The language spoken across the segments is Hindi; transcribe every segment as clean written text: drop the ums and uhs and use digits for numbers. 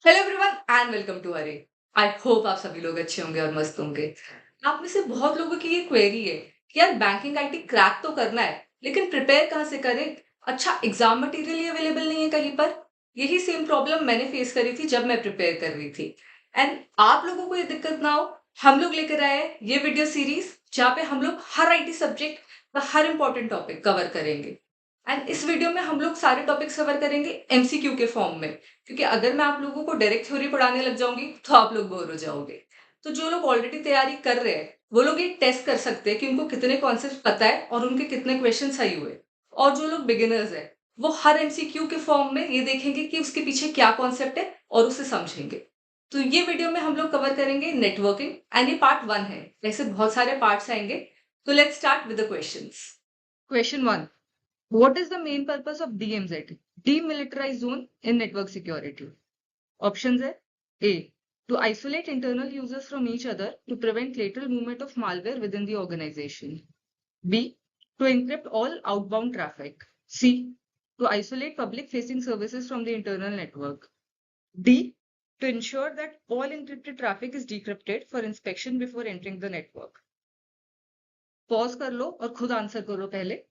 Hello everyone and welcome to अरे। आई होप आप सभी लोग अच्छे होंगे और मस्त होंगे। आप में से बहुत लोगों की ये क्वेरी है कि यार बैंकिंग आईटी क्रैक तो करना है, लेकिन प्रिपेयर कहाँ से करें? अच्छा एग्जाम मटेरियल ही अवेलेबल नहीं है कहीं पर। यही सेम प्रॉब्लम मैंने फेस करी थी जब मैं प्रिपेयर कर रही थी। एंड आप लोगों को ये दिक्कत ना हो, हम लोग लेकर आए हैं ये वीडियो सीरीज जहाँ पे हम लोग हर आईटी सब्जेक्ट का हर इंपॉर्टेंट टॉपिक कवर करेंगे। एंड इस वीडियो में हम लोग सारे टॉपिक्स कवर करेंगे एमसीक्यू के फॉर्म में, क्योंकि अगर मैं आप लोगों को डायरेक्ट थ्योरी पढ़ाने लग जाऊंगी तो आप लोग बोर हो जाओगे। तो जो लोग ऑलरेडी तैयारी कर रहे हैं वो लोग ये टेस्ट कर सकते हैं कि उनको कितने कॉन्सेप्ट पता है और उनके कितने क्वेश्चन सही हुए। और जो लोग बिगिनर्स है वो हर एमसीक्यू के फॉर्म में ये देखेंगे कि उसके पीछे क्या कॉन्सेप्ट है और उसे समझेंगे। तो ये वीडियो में हम लोग कवर करेंगे नेटवर्किंग एंड ये पार्ट 1 है। ऐसे बहुत सारे पार्ट्स आएंगे। तो let's start with the questions. Question 1, what is the main purpose of DMZ, Demilitarized Zone in Network Security? Options are A, to isolate internal users from each other to prevent lateral movement of malware within the organization. B, to encrypt all outbound traffic. C, to isolate public-facing services from the internal network. D, to ensure that all encrypted traffic is decrypted for inspection before entering the network. Pause कर लो और खुद आंसर करो पहले।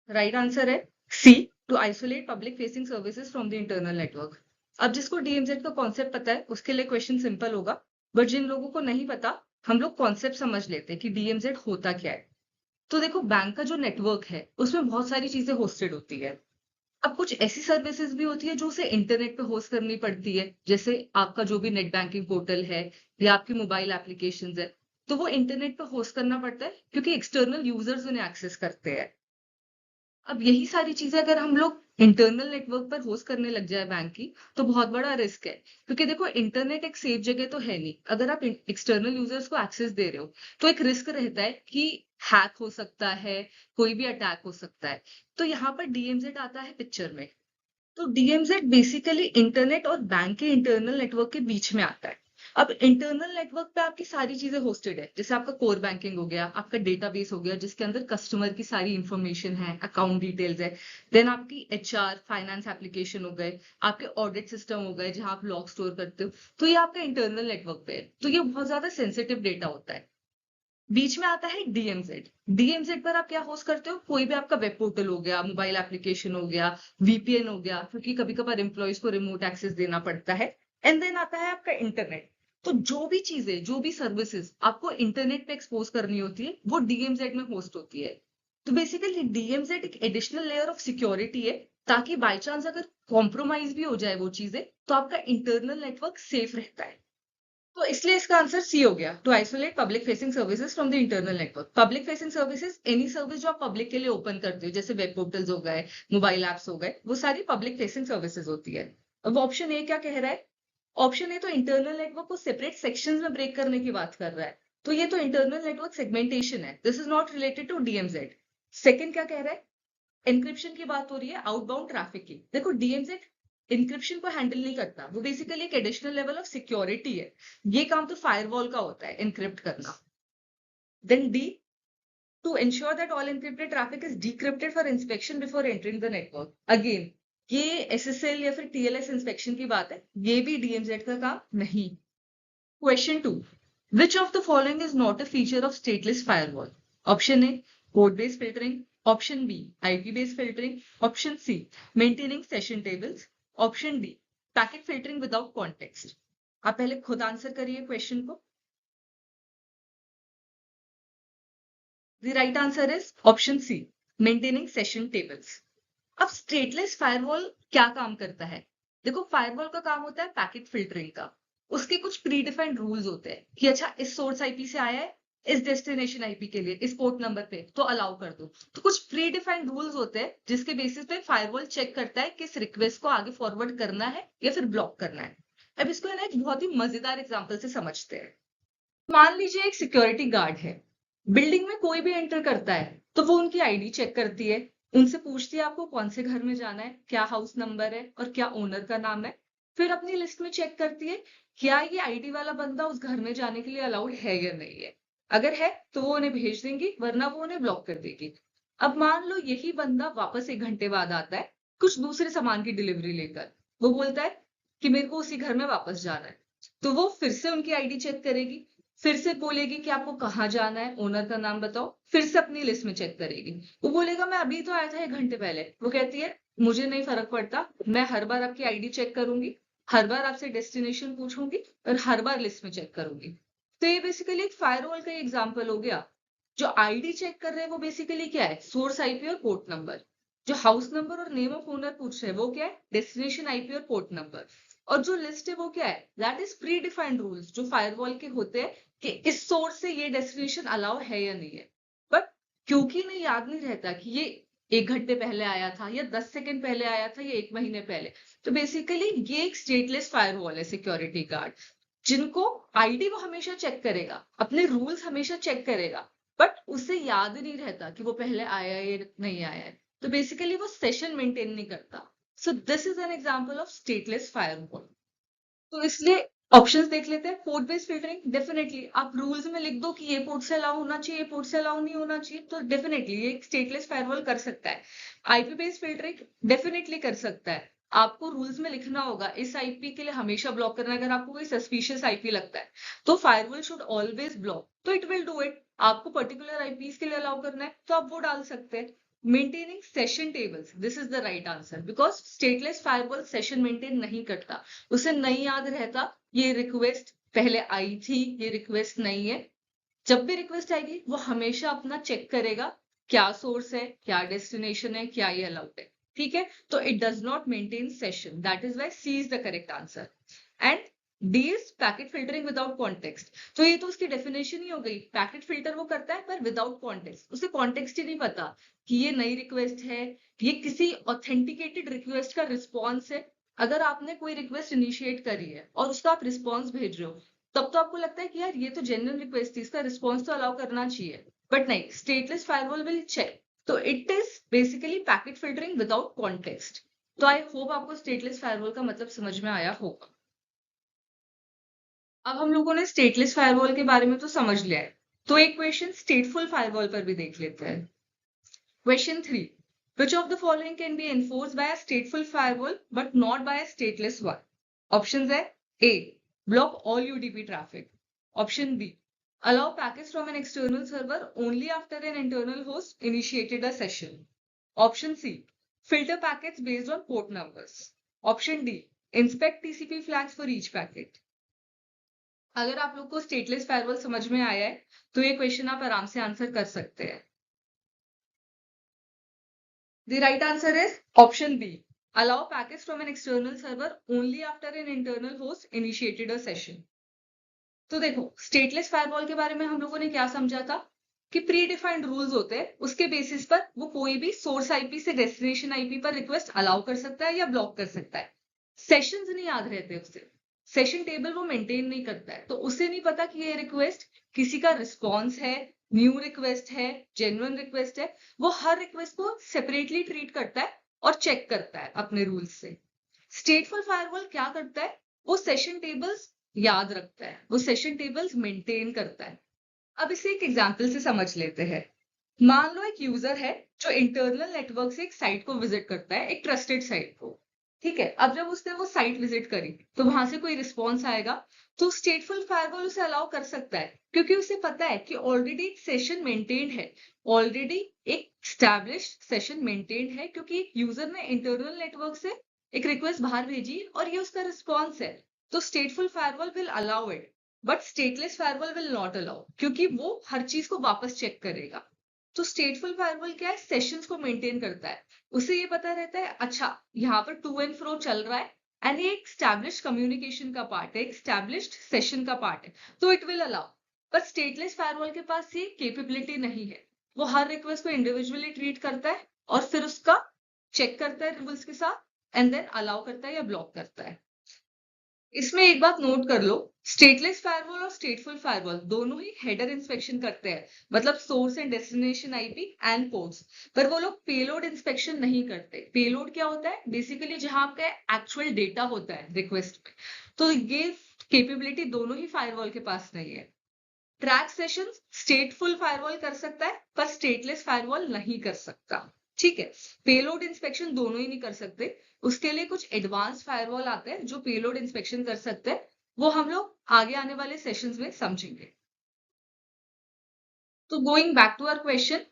राइट आंसर है C, to isolate public facing services from the internal network. अब जिसको डीएमजेड का कॉन्सेप्ट पता है उसके लिए क्वेश्चन सिंपल होगा, बट जिन लोगों को नहीं पता हम लोग कॉन्सेप्ट समझ लेते हैं कि डीएमजेड होता क्या है। तो देखो, बैंक का जो नेटवर्क है उसमें बहुत सारी चीजें होस्टेड होती है। अब कुछ ऐसी सर्विसेज भी होती है जो उसे इंटरनेट पे होस्ट करनी पड़ती है, जैसे आपका जो भी नेट बैंकिंग पोर्टल है या आपकी मोबाइल एप्लीकेशंस है, तो वो इंटरनेट पे होस्ट करना पड़ता है क्योंकि एक्सटर्नल यूजर्स उन्हें एक्सेस करते हैं। अब यही सारी चीजें अगर हम लोग इंटरनल नेटवर्क पर होस्ट करने लग जाए बैंक की, तो बहुत बड़ा रिस्क है। क्योंकि देखो, इंटरनेट एक सेफ जगह तो है नहीं। अगर आप एक्सटर्नल यूजर्स को एक्सेस दे रहे हो तो एक रिस्क रहता है कि हैक हो सकता है, कोई भी अटैक हो सकता है। तो यहाँ पर डीएमजेड आता है पिक्चर में। तो डीएमजेड बेसिकली इंटरनेट और बैंक के इंटरनल नेटवर्क के बीच में आता है। अब इंटरनल नेटवर्क पे आपकी सारी चीजें होस्टेड है, जैसे आपका कोर बैंकिंग हो गया, आपका डेटाबेस हो गया जिसके अंदर कस्टमर की सारी इंफॉर्मेशन है, अकाउंट डिटेल्स है। देन आपकी एचआर फाइनेंस एप्लीकेशन हो गए, आपके ऑडिट सिस्टम हो गए जहां आप लॉग स्टोर करते हो। तो ये आपका इंटरनल नेटवर्क पे है, तो ये बहुत ज्यादा सेंसिटिव डेटा होता है। बीच में आता है डीएमजेड। डीएमजेड पर आप क्या होस्ट करते हो? कोई भी आपका वेब पोर्टल हो गया, मोबाइल एप्लीकेशन हो गया, वीपीएन हो गया, क्योंकि कभी कभार एम्प्लॉयज को रिमोट एक्सेस देना पड़ता है। एंड देन आता है आपका इंटरनेट। तो जो भी चीजें, जो भी सर्विसेज आपको इंटरनेट पे एक्सपोज करनी होती है वो डीएमजेड में होस्ट होती है। तो बेसिकली डीएमजेड एक एडिशनल लेयर ऑफ सिक्योरिटी है, ताकि बाई चांस अगर कॉम्प्रोमाइज भी हो जाए वो चीजें, तो आपका इंटरनल नेटवर्क सेफ रहता है। तो इसलिए इसका आंसर सी हो गया, to isolate public facing services from the internal network. Public facing services any service जो आप पब्लिक के लिए ओपन करते हो, जैसे वेब पोर्टल्स हो गए, मोबाइल एप्स हो गए, वो सारी पब्लिक फेसिंग सर्विसेज होती है। अब ऑप्शन ए क्या कह रहा है? ऑप्शन ए तो इंटरनल नेटवर्क को सेपरेट सेक्शंस में ब्रेक करने की बात कर रहा है। तो ये तो इंटरनल नेटवर्क सेगमेंटेशन है, this is not related to DMZ. Second क्या कह रहा है? एन्क्रिप्शन की बात हो रही है आउटबाउंड ट्रैफिक की। देखो, डीएमजेड इंक्रिप्शन को हैंडल नहीं करता, वो बेसिकली एक एडिशनल लेवल ऑफ सिक्योरिटी है। ये काम तो फायरवॉल का होता है, एनक्रिप्ट करना। Then D, to ensure that all encrypted traffic is decrypted for inspection before entering the network. Again, ये एसएसएल या फिर टीएलएस इंस्पेक्शन की बात है, ये भी डीएमजेड का काम नहीं। Question 2, which of the following is not a feature of stateless firewall? Option A, code based filtering. Option B, IP based filtering. Option C, maintaining session tables. Option D, packet filtering without context. आप पहले खुद आंसर करिए क्वेश्चन को। The right answer is option C, maintaining session tables. अब स्टेटलेस फायरवॉल क्या काम करता है? देखो, फायरवॉल का काम होता है पैकेट फिल्टरिंग का। उसके कुछ प्री डिफाइंड रूल्स होते हैं कि अच्छा इस सोर्स आईपी से आया है, इस डेस्टिनेशन आईपी के लिए, इस पोर्ट नंबर पे, तो अलाउ कर दो। तो कुछ प्री डिफाइंड रूल्स होते हैं जिसके बेसिस पे फायरवॉल चेक करता है कि इस रिक्वेस्ट को आगे फॉरवर्ड करना है या फिर ब्लॉक करना है। अब इसको है ना एक बहुत ही मजेदार एग्जाम्पल से समझते हैं। मान लीजिए एक सिक्योरिटी गार्ड है, बिल्डिंग में कोई भी एंटर करता है तो वो उनकी आईडी चेक करती है, उनसे पूछती है आपको कौन से घर में जाना है, क्या हाउस नंबर है और क्या ओनर का नाम है। फिर अपनी लिस्ट में चेक करती है क्या ये आईडी वाला बंदा उस घर में जाने के लिए अलाउड है या नहीं है। अगर है तो वो उन्हें भेज देंगी, वरना वो उन्हें ब्लॉक कर देगी। अब मान लो यही बंदा वापस 1 घंटे बाद आता है कुछ दूसरे सामान की डिलीवरी लेकर। वो बोलता है कि मेरे को उसी घर में वापस जाना है। तो वो फिर से उनकी आईडी चेक करेगी, फिर से बोलेगी कि आपको कहाँ जाना है, ओनर का नाम बताओ, फिर से अपनी लिस्ट में चेक करेगी। वो बोलेगा मैं अभी तो आया था 1 घंटे पहले। वो कहती है मुझे नहीं फर्क पड़ता, मैं हर बार आपकी आईडी चेक करूंगी, हर बार आपसे डेस्टिनेशन पूछूंगी और हर बार लिस्ट में चेक करूंगी। तो ये बेसिकली एक फायरवॉल का एग्जाम्पल हो गया। जो आईडी चेक कर रहे हैं वो बेसिकली क्या है, सोर्स आईपी और पोर्ट नंबर। जो हाउस नंबर और नेम ऑफ ओनर पूछ रहे हैं वो क्या है, डेस्टिनेशन आईपी और पोर्ट नंबर। और जो लिस्ट है वो क्या है, that is pre defined rules जो फायरवॉल के होते हैं कि इस सोर्स से ये डेस्टिनेशन अलाउ है या नहीं है। बट क्योंकि इन्हें याद नहीं रहता कि ये 1 घंटे पहले आया था या 10 सेकंड पहले आया था या 1 महीने पहले, तो बेसिकली ये एक स्टेटलेस फायरवॉल है, सिक्योरिटी गार्ड। जिनको आईडी वो हमेशा चेक करेगा, अपने रूल्स हमेशा चेक करेगा, बट उसे याद नहीं रहता कि वो पहले आया है या नहीं आया है। तो बेसिकली वो सेशन मेंटेन नहीं करता। So this is an example of stateless firewall. तो इसलिए ऑप्शंस देख लेते हैं। पोर्ट बेस्ड फिल्टरिंग, डेफिनेटली आप रूल्स में लिख दो कि ये पोर्ट से अलाउ होना चाहिए, ये पोर्ट से अलाउ नहीं होना चाहिए, तो डेफिनेटली ये एक स्टेटलेस फायरवॉल कर सकता है। आईपी बेस्ड फिल्टरिंग डेफिनेटली कर सकता है। आपको रूल्स में लिखना होगा इस आईपी के लिए हमेशा ब्लॉक करना है। अगर आपको कोई सस्पिशियस आईपी लगता है तो फायरवॉल शुड ऑलवेज ब्लॉक, तो इट विल डू इट। आपको पर्टिकुलर आईपीज के लिए अलाउ करना है तो आप वो डाल सकते हैं। Maintaining session tables, this is the right answer, because stateless firewall session maintain नहीं करता। उसे नहीं याद रहता ये रिक्वेस्ट पहले आई थी, ये रिक्वेस्ट नहीं है। जब भी रिक्वेस्ट आएगी वो हमेशा अपना चेक करेगा क्या सोर्स है, क्या डेस्टिनेशन है, क्या ये अलाउड है। ठीक है, तो it does not maintain session, that is why C is the correct answer. And D is packet filtering without context. तो ये तो उसकी डेफिनेशन ही हो गई, पैकेट फिल्टर वो करता है पर विदाउट कॉन्टेक्स्ट। उसे कॉन्टेक्स्ट ही नहीं पता कि ये नई रिक्वेस्ट है, ये किसी ऑथेंटिकेटेड रिक्वेस्ट का रिस्पॉन्स है। अगर आपने कोई रिक्वेस्ट इनिशिएट करी है और उसका आप रिस्पॉन्स भेज रहे हो, तब तो आपको लगता है कि यार ये तो जेन्युइन रिक्वेस्ट थी, इसका रिस्पॉन्स तो अलाउ करना चाहिए। बट नहीं, स्टेटलेस फायरवॉल विल चेक। तो it is basically packet filtering without context. तो आई होप आपको स्टेटलेस फायरवॉल का मतलब समझ में आया होगा। अब हम लोगों ने स्टेटलेस फायरवॉल के बारे में तो समझ लिया है, तो एक क्वेश्चन स्टेटफुल फायरवॉल पर भी देख लेते हैं। Question 3, which of the following can be enforced by a stateful firewall but not by a stateless one? Options है A, block all UDP traffic. Option B, allow packets from an external server only after an internal host initiated a session. Option C, filter packets based on port numbers. Option D, inspect TCP flags for each packet. अगर आप लोग को स्टेटलेस फायरवॉल समझ में आया है तो ये क्वेश्चन आप आराम से आंसर कर सकते हैं। The right answer is option B. Allow packets from an external server only after an internal host initiated a session. तो देखो, स्टेटलेस फायरवॉल के बारे में हम लोगों ने क्या समझा था कि प्री डिफाइंड रूल्स होते हैं, उसके बेसिस पर वो कोई भी सोर्स आईपी से डेस्टिनेशन आईपी पर रिक्वेस्ट अलाउ कर सकता है या ब्लॉक कर सकता है। सेशंस नहीं याद रहते उसे, सेशन टेबल वो मेंटेन नहीं करता है, तो उसे नहीं पता कि ये रिक्वेस्ट किसी का रिस्पॉन्स है, न्यू रिक्वेस्ट है, जेन्युइन रिक्वेस्ट है। वो हर रिक्वेस्ट को सेपरेटली ट्रीट करता है और चेक करता है अपने रूल्स से। स्टेटफुल फायरवॉल क्या करता है, वो सेशन टेबल्स याद रखता है, वो सेशन टेबल्स मेंटेन करता है। अब इसे एक एग्जांपल से समझ लेते हैं। मान लो एक यूजर है जो इंटरनल नेटवर्क से एक साइट को विजिट करता है, एक ट्रस्टेड साइट को। ठीक है, अब जब उसने वो साइट विजिट करी तो वहां से कोई रिस्पॉन्स आएगा, तो स्टेटफुल फायरवॉल उसे अलाउ कर सकता है, क्योंकि उसे पता है कि ऑलरेडी एक सेशन मेंटेन्ड है, ऑलरेडी एक स्टैब्लिश्ड सेशन मेंटेन्ड है, क्योंकि एक यूजर ने इंटरनल नेटवर्क से एक रिक्वेस्ट बाहर भेजी और ये उसका रिस्पॉन्स है। तो stateful firewall will allow it, but stateless firewall will not allow, क्योंकि वो हर चीज को वापस चेक करेगा। तो स्टेटफुल फायरवॉल क्या है, सेशंस को मेंटेन करता है। उसे ये पता रहता है अच्छा यहाँ पर टू एंड फ्रो चल रहा है एंड ये एक स्टैब्लिश्ड कम्युनिकेशन का पार्ट है, एक स्टैब्लिश्ड सेशन का पार्ट है, तो इट विल अलाउ। पर स्टेटलेस फायरवॉल के पास ये कैपेबिलिटी नहीं है। वो हर रिक्वेस्ट को इंडिविजुअली ट्रीट करता है और फिर उसका चेक करता है रूल्स के साथ एंड देन अलाउ करता है या ब्लॉक करता है। इसमें एक बात नोट कर लो, स्टेटलेस फायरवॉल और स्टेटफुल फायरवॉल दोनों ही हेडर इंस्पेक्शन करते हैं, मतलब source and destination IP and ports, पर वो लोग पेलोड इंस्पेक्शन नहीं करते। पेलोड क्या होता है, बेसिकली जहां आपका एक्चुअल डेटा होता है रिक्वेस्ट में। तो ये कैपेबिलिटी दोनों ही फायरवॉल के पास नहीं है। ट्रैक सेशंस स्टेटफुल फायरवॉल कर सकता है पर स्टेटलेस फायरवॉल नहीं कर सकता। ठीक है। पेलोड इंस्पेक्शन दोनों ही नहीं कर सकते, उसके लिए कुछ एडवांस फायरवॉल आते हैं जो पेलोड इंस्पेक्शन कर सकते हैं, वो हम लोग आगे आने वाले सेशंस में समझेंगे। तो going back to our question,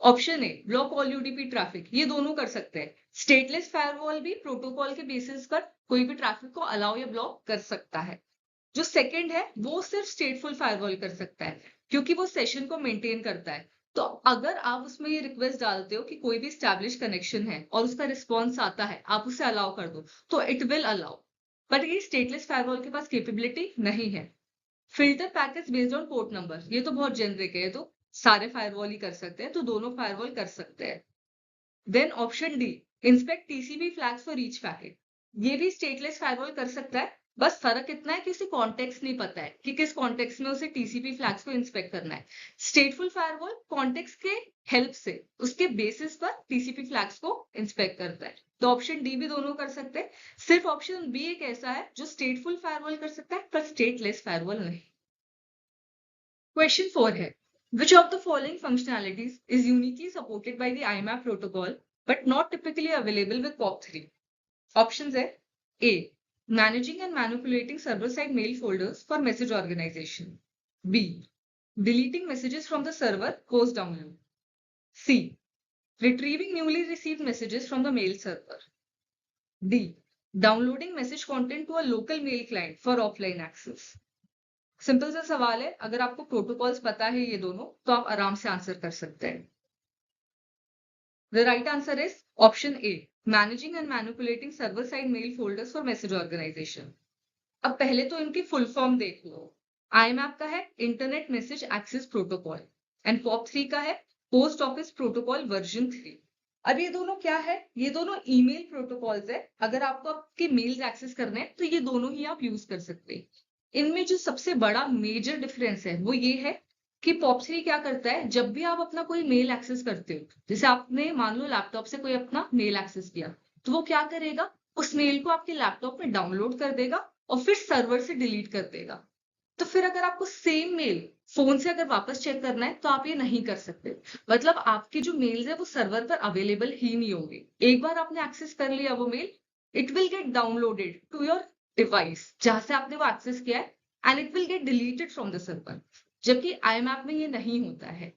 option A block all UDP traffic, ये दोनों कर सकते हैं। स्टेटलेस फायरवॉल भी प्रोटोकॉल के बेसिस पर कोई भी ट्रैफिक को अलाउ या ब्लॉक कर सकता है। जो सेकंड है वो सिर्फ स्टेटफुल फायरवॉल कर सकता है, क्योंकि वो सेशन को मेंटेन करता है। तो अगर आप उसमें ये रिक्वेस्ट डालते हो कि कोई भी स्टैब्लिश कनेक्शन है और उसका रिस्पॉन्स आता है, आप उसे अलाउ कर दो, तो इट विल अलाउ। बट ये स्टेटलेस फायरवॉल के पास कैपेबिलिटी नहीं है। Filter package based on port number, ये तो बहुत जेनरिक है, तो सारे फायरवॉल ही कर सकते हैं, तो दोनों फायरवॉल कर सकते हैं। Then option D, inspect TCP flags for each packet, ये भी स्टेटलेस फायरवॉल कर सकता है। बस फर्क इतना है कि उसे कॉन्टेक्स्ट नहीं पता है कि किस कॉन्टेक्स्ट में उसे टीसीपी फ्लैग्स को इंस्पेक्ट करना है। स्टेटफुल फायरवॉल कॉन्टेक्स्ट के हेल्प से उसके बेसिस पर टीसीपी फ्लैग्स को इंस्पेक्ट करता है। तो ऑप्शन डी भी दोनों कर सकते हैं। सिर्फ ऑप्शन बी एक ऐसा है जो स्टेटफुल फायरवॉल कर सकता है पर स्टेटलेस फायरवॉल नहीं। Question 4 है, which of the following functionalities is uniquely supported by the IMAP protocol but not typically available with POP3? Options है A, managing and manipulating server-side mail folders for message organization. B, deleting messages from the server post-download. C, retrieving newly received messages from the mail server. D, downloading message content to a local mail client for offline access. Simple सा सवाल है, अगर आपको प्रोटोकॉल्स पता है ये दोनों, तो आप आराम से आंसर कर सकते हैं। The right answer is option A, managing and manipulating server side mail folders for message organisation. अब पहले तो इनकी फुल फॉर्म देख लो। आईएमएप का है internet message access protocol and POP3 का है पोस्ट ऑफिस प्रोटोकॉल वर्जन 3। अब ये दोनों क्या है? ये दोनों ईमेल प्रोटोकॉल्स है। अगर आपको आपके मेल्स एक्सेस करने हैं तो ये दोनों ही आप यूज कर सकते हैं। इनमें जो सबसे बड़ा मेजर डिफरेंस है वो ये है कि POP3 क्या करता है, जब भी आप अपना कोई मेल एक्सेस करते हो, जैसे आपने मान लो लैपटॉप से कोई अपना मेल एक्सेस किया, तो वो क्या करेगा, उस मेल को आपके लैपटॉप में डाउनलोड कर देगा और फिर सर्वर से डिलीट कर देगा। तो फिर अगर आपको सेम मेल फोन से अगर वापस चेक करना है तो आप ये नहीं कर सकते। मतलब आपके जो मेल्स है वो सर्वर पर अवेलेबल ही नहीं होंगे। एक बार आपने एक्सेस कर लिया वो mail, it will get downloaded to your device जहां से आपने वो एक्सेस किया है and it will get deleted from the server. जबकि आईएमएप में ये नहीं होता है।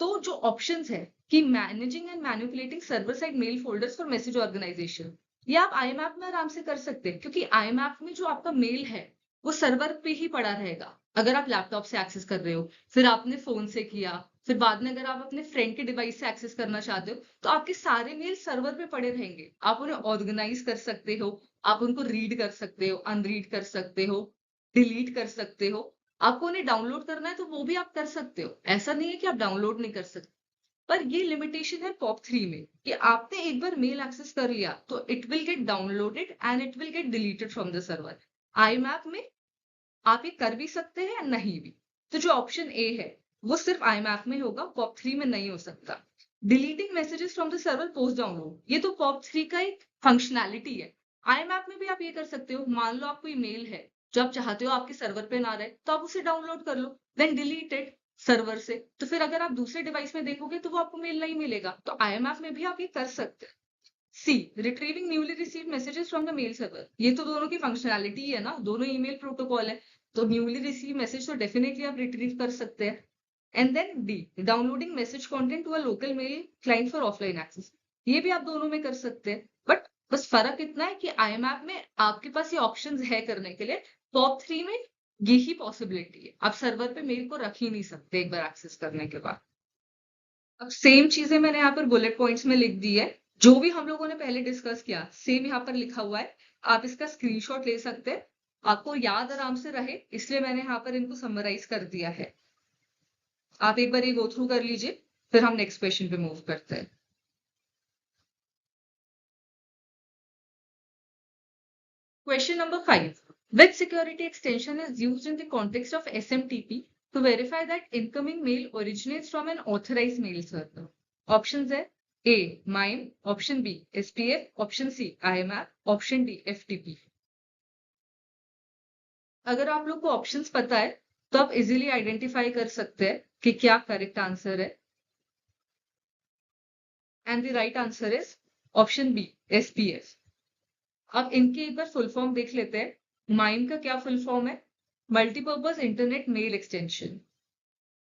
तो जो ऑप्शंस है कि managing and manipulating server side mail folders for message organisation, ये आप आईएमएप में आराम से कर सकते हैं, क्योंकि आईएमएप में जो आपका मेल है वो सर्वर पे ही पड़ा रहेगा। अगर आप लैपटॉप से एक्सेस कर रहे हो, फिर आपने फोन से किया, फिर बाद में अगर आप अपने फ्रेंड के डिवाइस से एक्सेस करना चाहते हो, तो आपके सारे मेल सर्वर पे पड़े रहेंगे। आप उन्हें ऑर्गेनाइज कर सकते हो, आप उनको रीड कर सकते हो, अनरीड कर सकते हो, डिलीट कर सकते हो। आपको उन्हें डाउनलोड करना है तो वो भी आप कर सकते हो, ऐसा नहीं है कि आप डाउनलोड नहीं कर सकते। पर ये लिमिटेशन है POP3 में कि आपने एक बार मेल एक्सेस कर लिया तो it will get downloaded and it will get deleted from the server. IMAP में आप ये कर भी सकते हैं नहीं भी। तो जो ऑप्शन ए है वो सिर्फ आईमैप में होगा, POP3 में नहीं हो सकता। Deleting messages from the server post download, ये तो POP3 का एक फंक्शनैलिटी है। आईमैप में भी आप ये कर सकते हो। मान लो आप कोई मेल है जो आप चाहते हो आपके सर्वर पे ना रहे, तो आप उसे डाउनलोड कर लो, देन डिलीट इट सर्वर से। तो फिर अगर आप दूसरे डिवाइस में देखोगे तो वो आपको मेल नहीं मिलेगा। तो आईएमएफ में भी आप ये कर सकते हैं। C, retrieving newly received messages from the mail server, ये तो दोनों की फंक्शनैलिटी है ना, दोनों ईमेल प्रोटोकॉल है। तो न्यूली रिसीव मैसेज तो डेफिनेटली आप रिट्रीव कर सकते हैं। And then D, downloading message content to a local mail client for offline access, ये भी आप दोनों में कर सकते हैं। बट बस फर्क इतना है कि आईएमएप में आपके पास ये ऑप्शंस है करने के लिए, POP3 में यही पॉसिबिलिटी है, आप सर्वर पे मेल को रख ही नहीं सकते एक बार एक्सेस करने के बाद। अब सेम चीजें मैंने यहाँ पर बुलेट पॉइंट्स में लिख दी है, जो भी हम लोगों ने पहले डिस्कस किया सेम यहाँ पर लिखा हुआ है। आप इसका स्क्रीनशॉट ले सकते हैं, आपको याद आराम से रहे इसलिए मैंने यहाँ पर इनको समराइज कर दिया है। आप एक बार ये गो थ्रू कर लीजिए, फिर हम नेक्स्ट क्वेश्चन पे मूव करते हैं। Question number 5. Which security extension is used in the context of SMTP to verify that incoming mail originates from an authorized mail server? Options है A, MIME, option B, SPF, option C, IMAP, option D, FTP. अगर आप लोग को ऑप्शंस पता है तो आप इजीली आइडेंटिफाई कर सकते हैं कि क्या करेक्ट आंसर है। And the right answer is option B, SPF। अब इनकी एक बार फुल फॉर्म देख लेते हैं। माइम का क्या फुल फॉर्म है? Multipurpose internet mail extension.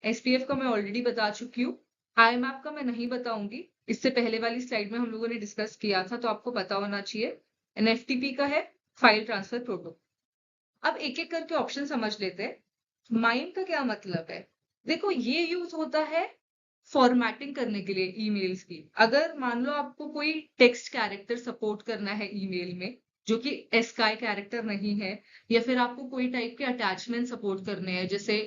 SPF का मैं ऑलरेडी बता चुकी हूँ। IMAP का मैं नहीं बताऊंगी, इससे पहले वाली स्लाइड में हम लोगों ने डिस्कस किया था, तो आपको पता होना चाहिए। NFTP का है फाइल ट्रांसफर प्रोटोकॉल। अब एक एक करके ऑप्शन समझ लेते हैं। माइम का क्या मतलब है? देखो, ये यूज होता है फॉर्मेटिंग करने के लिए ईमेल्स की। अगर मान लो आपको कोई टेक्स्ट कैरेक्टर सपोर्ट करना है ईमेल में, जो कि एस्काई कैरेक्टर नहीं है, या फिर आपको कोई टाइप के अटैचमेंट सपोर्ट करने हैं, जैसे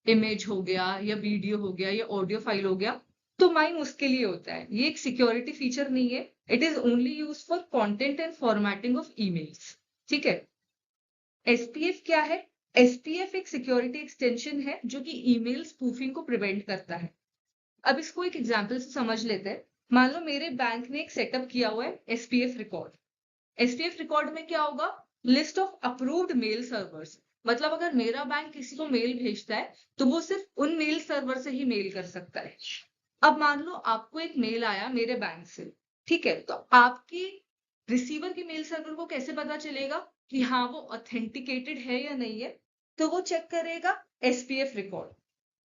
इमेज हो गया या वीडियो हो गया या ऑडियो फाइल हो गया, तो माइम उसके लिए होता है। ये एक सिक्योरिटी फीचर नहीं है। It is only use for content and formatting of emails. ठीक है। SPF क्या है? SPF एक सिक्योरिटी एक्सटेंशन है जो कि ईमेल स्पूफिंग को प्रिवेंट करता है। अब इसको एक एग्जांपल से समझ लेते हैं। मान लो मेरे बैंक ने एक सेटअप किया हुआ है SPF रिकॉर्ड। SPF रिकॉर्ड में क्या होगा? List of approved mail servers. मतलब अगर मेरा बैंक किसी को मेल भेजता है तो वो सिर्फ उन मेल सर्वर से ही मेल कर सकता है। अब मान लो आपको एक मेल आया मेरे बैंक से, ठीक है, तो आपकी रिसीवर के मेल सर्वर को कैसे पता चलेगा कि हाँ वो ऑथेंटिकेटेड है या नहीं है? तो वो चेक करेगा SPF रिकॉर्ड।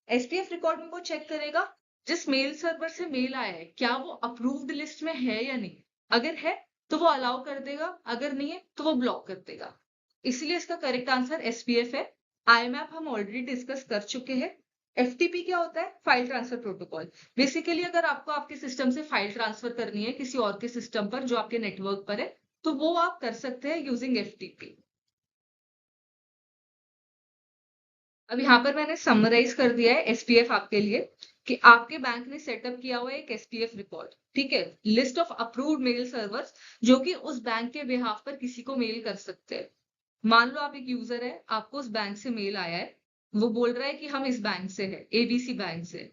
SPF रिकॉर्ड में वो चेक करेगा जिस मेल सर्वर से मेल आया है क्या वो अप्रूव्ड लिस्ट में है या नहीं। अगर है तो वो अलाउ कर देगा, अगर नहीं है तो वो ब्लॉक कर देगा। इसलिए इसका करेक्ट आंसर SPF है। IMAP हम ऑलरेडी डिस्कस कर चुके हैं। FTP क्या होता है? File transfer protocol. बेसिकली अगर आपको आपके सिस्टम से फाइल ट्रांसफर करनी है किसी और के सिस्टम पर जो आपके नेटवर्क पर है, तो वो आप कर सकते हैं यूजिंग FTP। अब यहाँ पर मैंने समराइज कर दिया है SPF आपके लिए, कि आपके बैंक ने सेटअप किया हुआ है एक SPF रिकॉर्ड, ठीक है, list of approved mail servers, जो कि उस बैंक के बिहाफ पर किसी को मेल कर सकते हैं। मान लो आप एक यूजर है, आपको उस बैंक से मेल आया है, वो बोल रहा है कि हम इस बैंक से है, ABC बैंक से।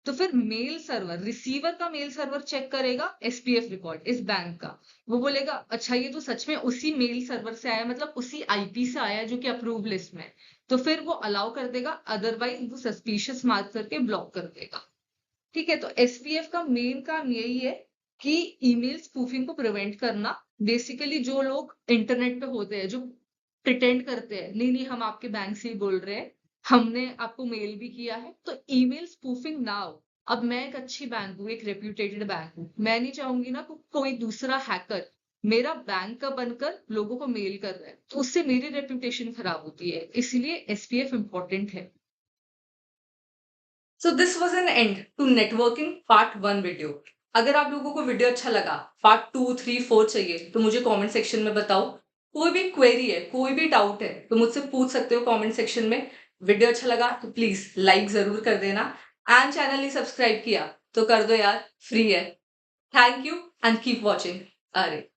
तो फिर मेल सर्वर, रिसीवर का मेल सर्वर चेक करेगा SPF रिकॉर्ड इस बैंक का। वो बोलेगा अच्छा ये तो सच में उसी मेल सर्वर से आया, मतलब उसी IP से आया जो कि अप्रूव लिस्ट में है। तो फिर वो अलाउ कर देगा, अदरवाइज वो सस्पिशियस मार्क करके ब्लॉक कर देगा। ठीक है, तो SPF का मेन काम यही है कि ईमेल स्पूफिंग को प्रिवेंट करना। बेसिकली जो लोग इंटरनेट पे होते हैं, जो प्रिटेंड करते हैं नहीं नहीं हम आपके बैंक से ही बोल रहे हैं, हमने आपको मेल भी किया है, तो ईमेल स्पूफिंग ना हो। अब मैं एक अच्छी बैंक हूँ, एक रेप्यूटेटेड बैंक हूँ, मैं नहीं चाहूंगी ना कोई दूसरा हैकर मेरा बैंक का बनकर लोगों को मेल कर रहा है, तो उससे मेरी रेप्यूटेशन खराब होती है। इसलिए SPF इंपॉर्टेंट है। So this was an end to networking part 1 video. अगर आप लोगों को वीडियो अच्छा लगा, पार्ट 2, 3, 4 चाहिए तो मुझे कमेंट सेक्शन में बताओ। कोई भी क्वेरी है, कोई भी डाउट है तो मुझसे पूछ सकते हो कमेंट सेक्शन में। वीडियो अच्छा लगा तो प्लीज लाइक जरूर कर देना, एंड चैनल नहीं सब्सक्राइब किया तो कर दो यार, फ्री है। Thank you and keep watching. अरे